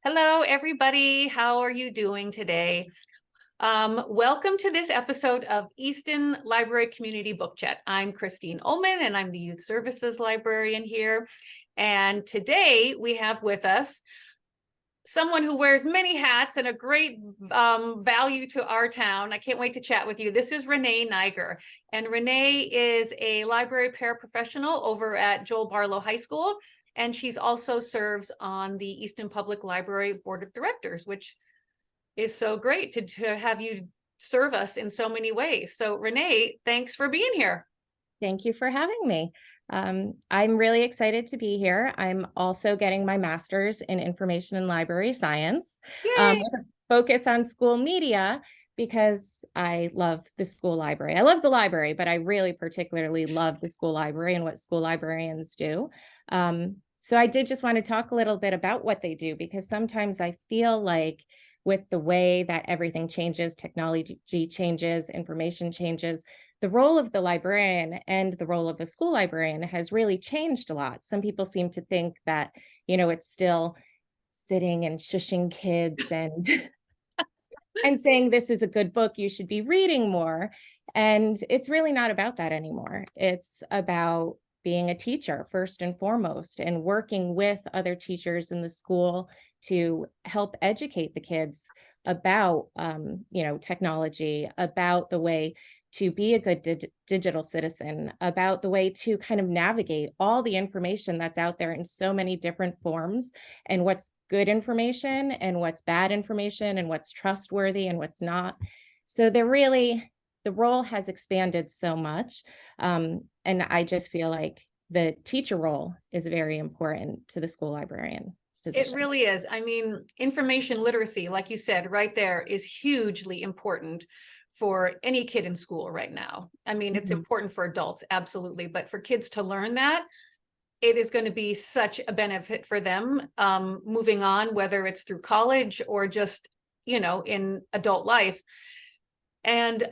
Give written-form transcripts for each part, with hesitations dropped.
Hello, everybody. How are you doing today? Welcome to this episode of Easton Library Community Book Chat. I'm Kristine Ullman, and I'm the Youth Services Librarian here. And today we have with us someone who wears many hats and a great value to our town. I can't wait to chat with you. This is Renee Neiger. And Renee is a library paraprofessional over at Joel Barlow High School. And she's also serves on the Easton Public Library Board of Directors, which is so great to have you serve us in so many ways. So Renee, thanks for being here. Thank you for having me. I'm really excited to be here. I'm also getting my master's in information and library science Yay! with a focus on school media because I love the school library. I love the library, but I really particularly love the school library and what school librarians do. So I did just want to talk a little bit about what they do, because sometimes I feel like with the way that everything changes, technology changes, information changes, the role of the librarian and the role of a school librarian has really changed a lot. Some people seem to think that, it's still sitting and shushing kids and and saying this is a good book, you should be reading more. And it's really not about that anymore. It's about being a teacher first and foremost, and working with other teachers in the school to help educate the kids about technology, about the way to be a good digital citizen, about the way to kind of navigate all the information that's out there in so many different forms, and what's good information and what's bad information and what's trustworthy and what's not. So the role has expanded so much. And I just feel like the teacher role is very important to the school librarian position. It really is. I mean, information literacy, like you said, right there is hugely important for any kid in school right now. I mean, it's important for adults, absolutely, but for kids to learn that, it is going to be such a benefit for them moving on, whether it's through college or just, in adult life. And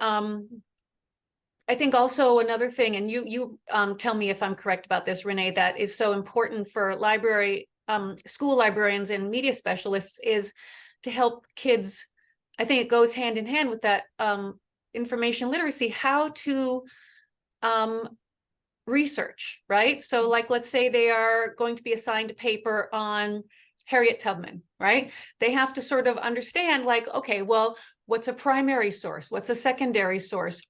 I think also another thing, and you tell me if I'm correct about this, Renee, that is so important for school librarians and media specialists is to help kids. I think it goes hand in hand with that information literacy, how to research, right? So like, let's say they are going to be assigned a paper on Harriet Tubman, right? They have to sort of understand like, okay, well, what's a primary source? What's a secondary source?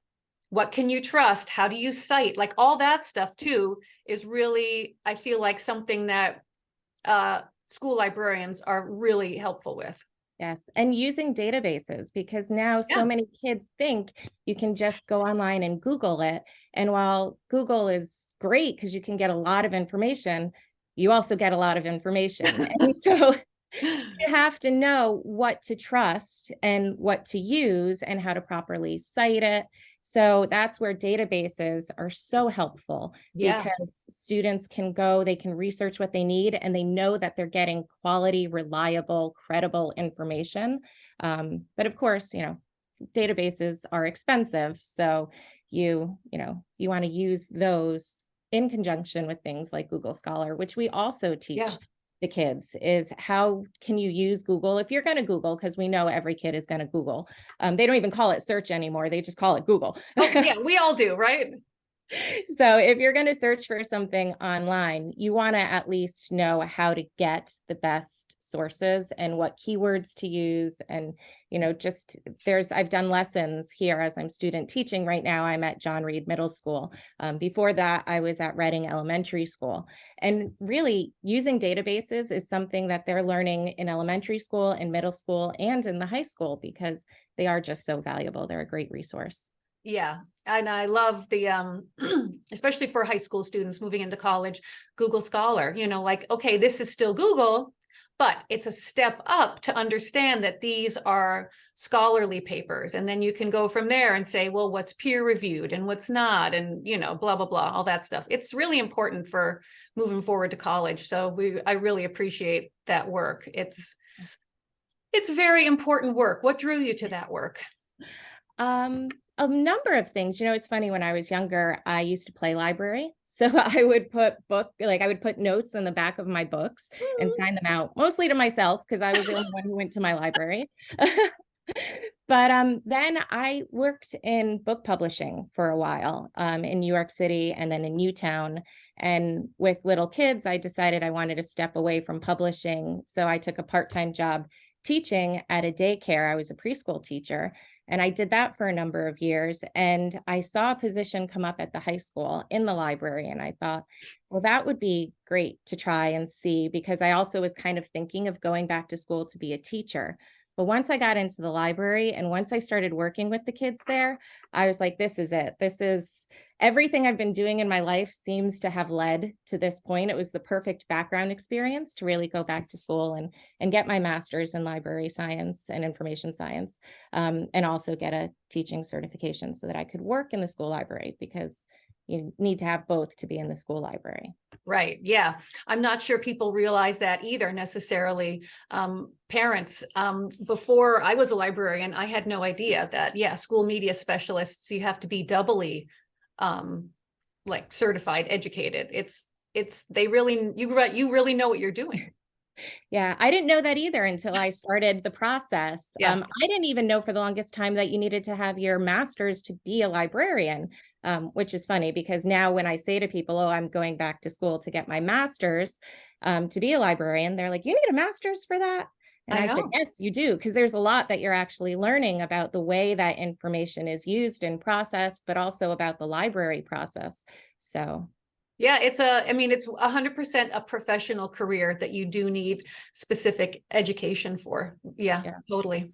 What can you trust? How do you cite? Like all that stuff too is really, I feel like something that school librarians are really helpful with. Yes, and using databases, because now so Yeah. many kids think you can just go online and Google it. And while Google is great because you can get a lot of information, you also get a lot of information. And so you have to know what to trust and what to use and how to properly cite it. So that's where databases are so helpful, Yeah. because students can go, they can research what they need, and they know that they're getting quality, reliable, credible information. But of course, databases are expensive. So you want to use those in conjunction with things like Google Scholar, which we also teach Yeah. the kids, is how can you use Google if you're going to Google, because we know every kid is going to Google. They don't even call it search anymore. They just call it Google. Oh, yeah, we all do, right? So if you're going to search for something online, you want to at least know how to get the best sources and what keywords to use. And, I've done lessons here as I'm student teaching right now. I'm at John Reed Middle School. Before that, I was at Reading Elementary School. And really using databases is something that they're learning in elementary school, in middle school, and in the high school, because they are just so valuable. They're a great resource. Yeah. And I love the, especially for high school students moving into college, Google Scholar, like, okay, this is still Google, but it's a step up to understand that these are scholarly papers. And then you can go from there and say, well, what's peer reviewed and what's not, and, blah, blah, blah, all that stuff. It's really important for moving forward to college. So I really appreciate that work. It's very important work. What drew you to that work? A number of things. It's funny, when I was younger, I used to play library. So I would I would put notes in the back of my books and sign them out, mostly to myself, because I was the only one who went to my library. But then I worked in book publishing for a while, in New York City and then in Newtown. And with little kids, I decided I wanted to step away from publishing. So I took a part-time job teaching at a daycare. I was a preschool teacher. And I did that for a number of years. And I saw a position come up at the high school in the library. And I thought, well, that would be great to try and see, because I also was kind of thinking of going back to school to be a teacher. But once I got into the library and once I started working with the kids there, I was like, this is it. This is everything I've been doing in my life seems to have led to this point. It was the perfect background experience to really go back to school and get my master's in library science and information science, and also get a teaching certification so that I could work in the school library, because you need to have both to be in the school library. Right. Yeah. I'm not sure people realize that either necessarily. Parents, before I was a librarian, I had no idea that, yeah, school media specialists, you have to be doubly like certified, educated. They really, you really know what you're doing. Yeah, I didn't know that either until I started the process. Yeah. I didn't even know for the longest time that you needed to have your master's to be a librarian, which is funny, because now when I say to people, oh, I'm going back to school to get my master's to be a librarian, they're like, you need a master's for that? And I I said, know. yes, you do, because there's a lot that you're actually learning about the way that information is used and processed, but also about the library process. So Yeah, I mean, it's 100% a professional career that you do need specific education for. Yeah, yeah. totally.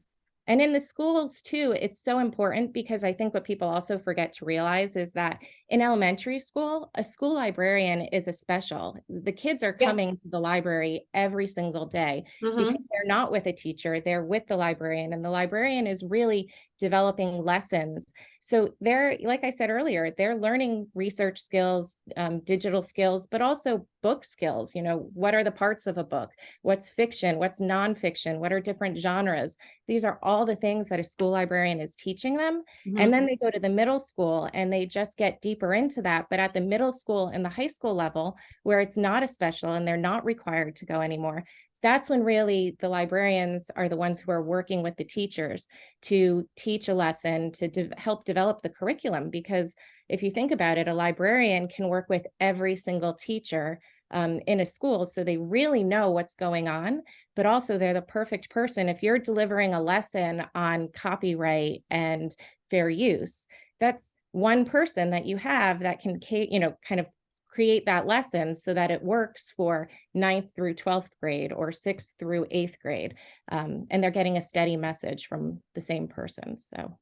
And in the schools too, it's so important, because I think what people also forget to realize is that in elementary school, a school librarian is a special. The kids are Yeah. coming to the library every single day because Hmm. they're not with a teacher, they're with the librarian, and the librarian is really developing lessons. So they're, like I said earlier, they're learning research skills, digital skills, but also book skills. What are the parts of a book? What's fiction? What's nonfiction? What are different genres? These are all the things that a school librarian is teaching them. And then they go to the middle school and they just get deeper into that. But at the middle school and the high school level, where it's not a special and they're not required to go anymore, that's when really the librarians are the ones who are working with the teachers to teach a lesson, to help develop the curriculum. Because if you think about it, a librarian can work with every single teacher in a school, so they really know what's going on, but also they're the perfect person. If you're delivering a lesson on copyright and fair use, that's one person that you have that can, kind of create that lesson so that it works for 9th through 12th grade or 6th through 8th grade. And they're getting a steady message from the same person. So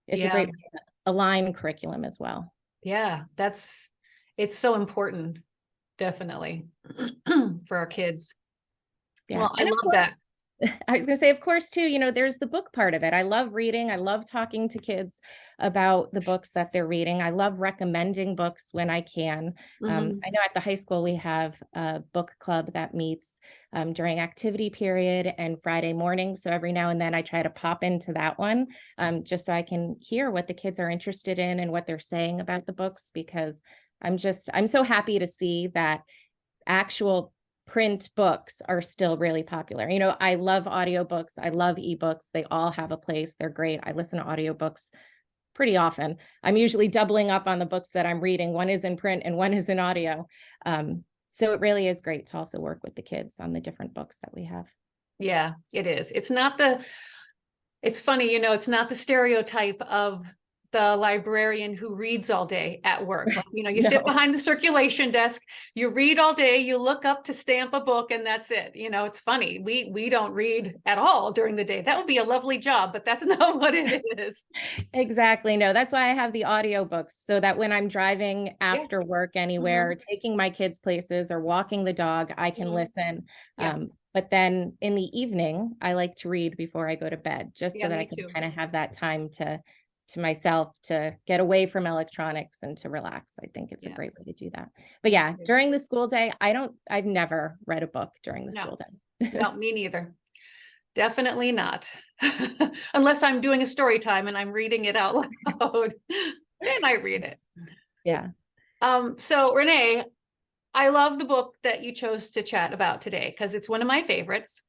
it's a Yeah. great way to align curriculum as well. Yeah. It's so important. Definitely. For our kids. Yeah. Well, I And of love that. course, I was going to say, of course, too, there's the book part of it. I love reading. I love talking to kids about the books that they're reading. I love recommending books when I can. Mhm. I know at the high school, we have a book club that meets during activity period and Friday mornings. So every now and then I try to pop into that one just so I can hear what the kids are interested in and what they're saying about the books, because I'm so happy to see that actual print books are still really popular. I love audiobooks. I love ebooks. They all have a place. They're great. I listen to audiobooks pretty often. I'm usually doubling up on the books that I'm reading. One is in print and one is in audio. So it really is great to also work with the kids on the different books that we have. Yeah, it is. It's funny, it's not the stereotype of the librarian who reads all day at work. Like, you sit No. behind the circulation desk, you read all day, you look up to stamp a book, and that's it. It's funny. We don't read at all during the day. That would be a lovely job, but that's not what it is. Exactly. No, that's why I have the audiobooks, so that when I'm driving Yeah. after work anywhere, Mhm. taking my kids places or walking the dog, I can Mhm. listen. Yeah. But then in the evening, I like to read before I go to bed, just Yeah, so that I me can too. kind of have that time to myself, to get away from electronics and to relax. I think it's a Yeah. great way to do that. But Me yeah, too. during the school day, I've never read a book during the No, school day. no, me neither. Definitely not. Unless I'm doing a story time and I'm reading it out loud, then I read it. Yeah. So Renee, I love the book that you chose to chat about today because it's one of my favorites.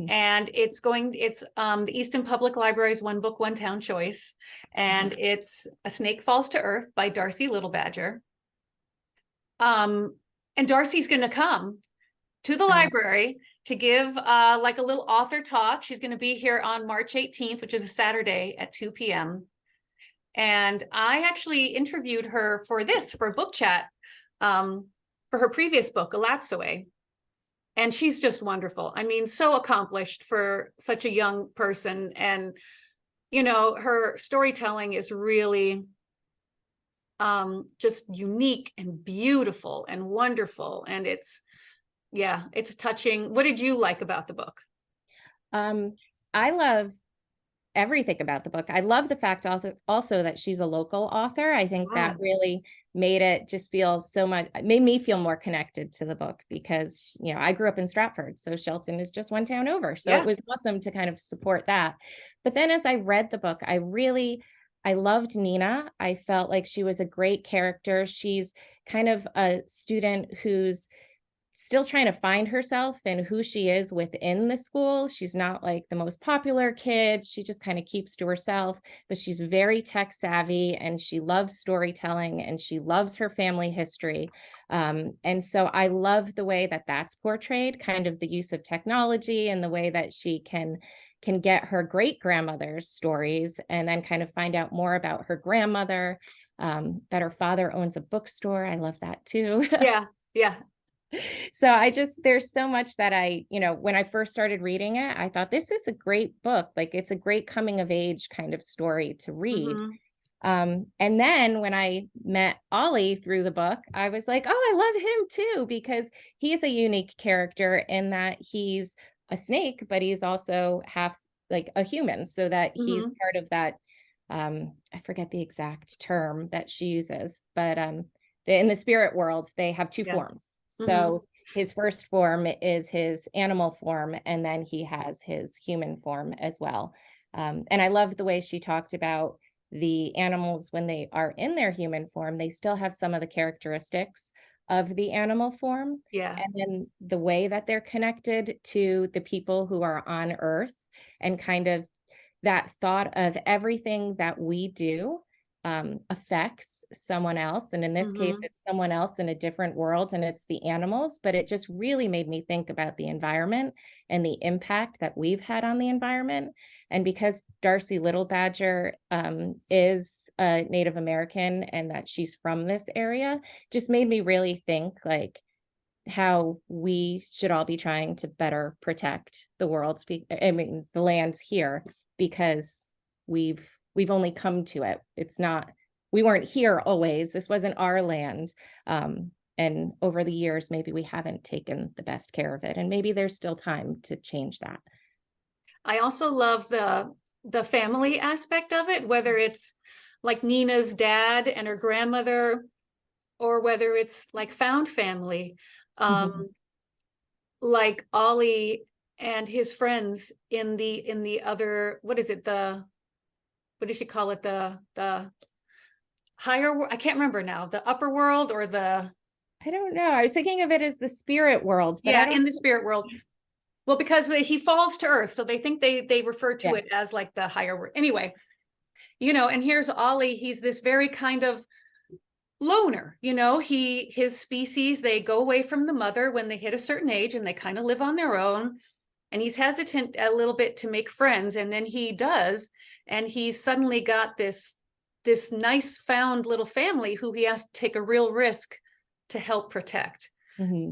Mhm. And it's the Easton Public Library's One Book, One Town choice. And it's A Snake Falls to Earth by Darcy Little Badger. And Darcy's going to come to the library to give like a little author talk. She's going to be here on March 18th, which is a Saturday at 2 p.m. And I actually interviewed her for a book chat for her previous book, Alaxaway. And she's just wonderful. I mean, so accomplished for such a young person. And, you know, her storytelling is really just unique and beautiful and wonderful. And it's touching. What did you like about the book? I love everything about the book. I love the fact also that she's a local author. I think that really made it just feel made me feel more connected to the book because, you know, I grew up in Stratford, so Shelton is just one town over. So it was awesome to kind of support that. But then as I read the book, I loved Nina. I felt like she was a great character. She's kind of a student who's still trying to find herself and who she is within the school. She's not like the most popular kid. She just kind of keeps to herself, but she's very tech savvy and she loves storytelling and she loves her family history. And so I love the way that that's portrayed, kind of the use of technology and the way that she can get her great grandmother's stories and then kind of find out more about her grandmother, that her father owns a bookstore. I love that too. Yeah. So there's so much that when I first started reading it, I thought this is a great book. Like it's a great coming of age kind of story to read. And then when I met Ollie through the book, I was like, oh, I love him too, because he's a unique character in that he's a snake, but he's also half like a human, so that he's part of that. I forget the exact term that she uses, but in the spirit world, they have two forms. So his first form is his animal form, and then he has his human form as well. And I love the way she talked about the animals when they are in their human form, they still have some of the characteristics of the animal form. Yeah. And then the way that they're connected to the people who are on Earth, and kind of that thought of everything that we do affects someone else. And in this case, it's someone else in a different world, and it's the animals. But it just really made me think about the environment and the impact that we've had on the environment. And because Darcy Little Badger is a Native American and that she's from this area, just made me really think like how we should all be trying to better protect the world, the land here, because we've only come to it. We weren't here always. This wasn't our land. And over the years, maybe we haven't taken the best care of it. And maybe there's still time to change that. I also love the family aspect of it, whether it's like Nina's dad and her grandmother, or whether it's like found family, like Ollie and his friends in the other, what is it, what does she call it? The higher, I can't remember now, the upper world or I don't know. I was thinking of it as the spirit world, but in the spirit world. Well, because he falls to earth, so they think they refer to it as like the higher world. Anyway, and here's Ollie. He's this very kind of loner, his species, they go away from the mother when they hit a certain age and they kind of live on their own. And he's hesitant a little bit to make friends, and then he does, and he's suddenly got this nice found little family who he has to take a real risk to help protect.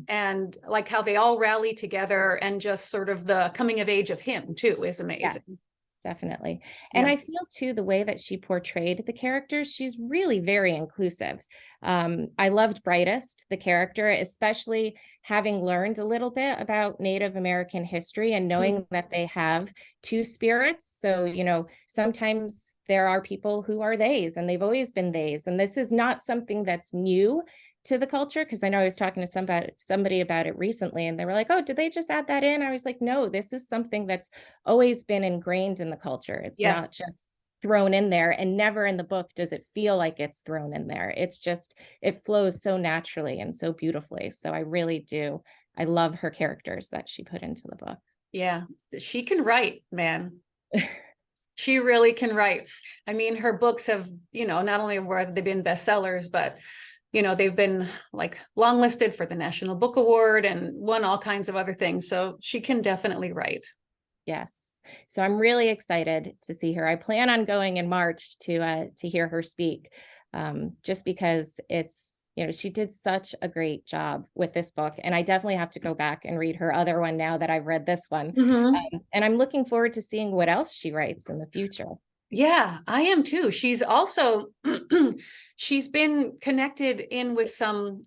And like how they all rally together, and just sort of the coming of age of him too is amazing. Yes, definitely. And I feel too, the way that she portrayed the characters, she's really very inclusive. I loved Brightest, the character, especially having learned a little bit about Native American history and knowing that they have two spirits. So, sometimes there are people who are theys, and they've always been theys. And this is not something that's new to the culture, because I know I was talking to somebody about it recently, and they were like, "Oh, did they just add that in?" I was like, "No, this is something that's always been ingrained in the culture. It's not Yes. just thrown in there, and never in the book does it feel like it's thrown in there. It's just it flows so naturally and so beautifully. So I really do. I love her characters that she put into the book. Yeah. She can write, man. She really can write. I mean, her books have, not only have they been bestsellers, but they've been like longlisted for the National Book Award and won all kinds of other things. So she can definitely write. Yes. So I'm really excited to see her. I plan on going in March to hear her speak, just because she did such a great job with this book, and I definitely have to go back and read her other one now that I've read this one. Mm-hmm. And I'm looking forward to seeing what else she writes in the future. Yeah, I am too. She's also she's been connected in with some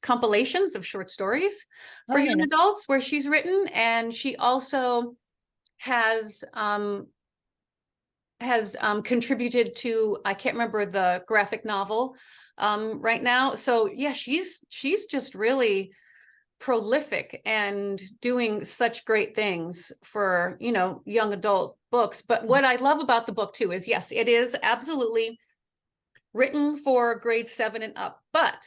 compilations of short stories for Oh, young nice. adults where she's written, and she also has contributed to, I can't remember the graphic novel right now. So yeah, she's just really prolific and doing such great things for, young adult books. But what I love about the book too is, yes, it is absolutely written for grade 7 and up, but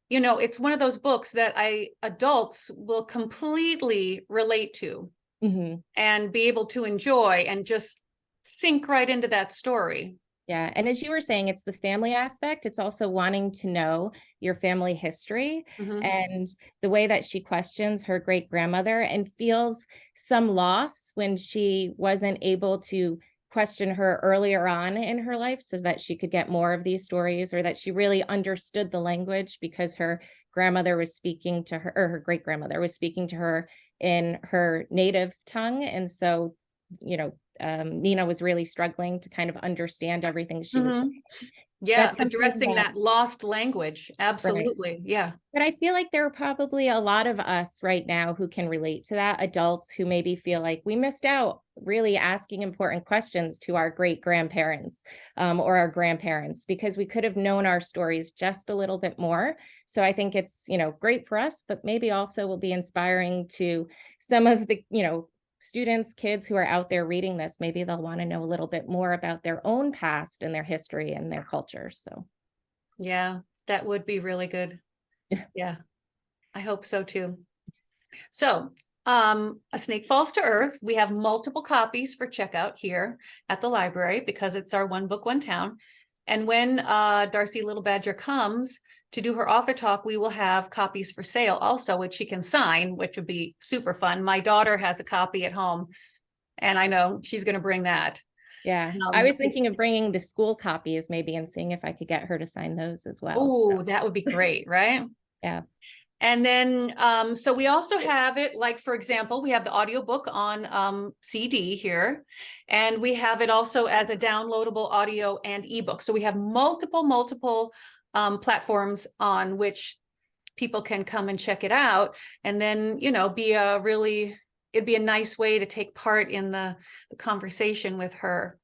it's one of those books that adults will completely relate to Mhm. and be able to enjoy and just sink right into that story. Yeah. And as you were saying, it's the family aspect. It's also wanting to know your family history, Mhm. and the way that she questions her great grandmother and feels some loss when she wasn't able to question her earlier on in her life so that she could get more of these stories, or that she really understood the language because her grandmother was speaking to her, or her great grandmother was speaking to her in her native tongue. And so, Nina was really struggling to kind of understand everything she was Mhm. saying. Yeah, That's something addressing that, that lost language. right. Absolutely. Yeah. But I feel like there are probably a lot of us right now who can relate to that, adults who maybe feel like we missed out really asking important questions to our great grandparents, or our grandparents, because we could have known our stories just a little bit more. So I think it's, great for us, but maybe also will be inspiring to some of the, students, kids who are out there reading this. Maybe they'll want to know a little bit more about their own past and their history and their culture. So Yeah, that would be really good. Yeah, I hope so too. So, A Snake Falls to Earth, we have multiple copies for checkout here at the library because it's our One Book, One Town. And when Darcy Little Badger comes to do her author talk, we will have copies for sale also, which she can sign, which would be super fun. My daughter has a copy at home, and I know she's going to bring that. yeah, I was thinking of bringing the school copies maybe and seeing if I could get her to sign those as well. Oh, So that would be great, right? yeah. And then, so we also have it, like, for example, we have the audiobook on CD here, and we have it also as a downloadable audio and ebook. So we have multiple platforms on which people can come and check it out. And then, it'd be a nice way to take part in the conversation with her.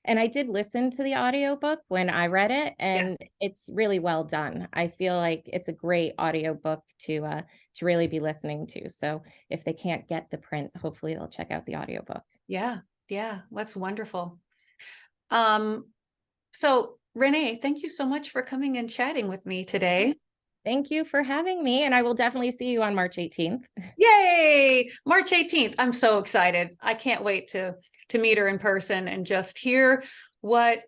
And I did listen to the audiobook when I read it, Yeah. and it's really well done. I feel like it's a great audiobook to really be listening to. So if they can't get the print, hopefully they'll check out the audiobook. Yeah. Yeah. That's wonderful. Um, so Renee, thank you so much for coming and chatting with me today. Thank you for having me, and I will definitely see you on March 18th. Yay! March 18th. I'm so excited. I can't wait to meet her in person and just hear what,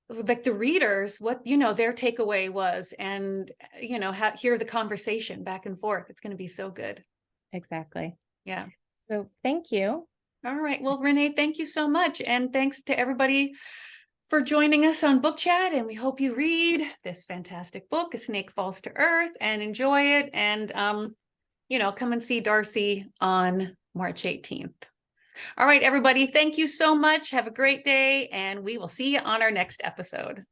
like, the readers, what, their takeaway was, and, hear the conversation back and forth. It's going to be so good. Exactly. Yeah. So thank you. All right. Well, Renee, thank you so much. And thanks to everybody for joining us on Book Chat. And we hope you read this fantastic book, A Snake Falls to Earth, and enjoy it. And, come and see Darcy on March 18th. All right, everybody. Thank you so much. Have a great day. And we will see you on our next episode.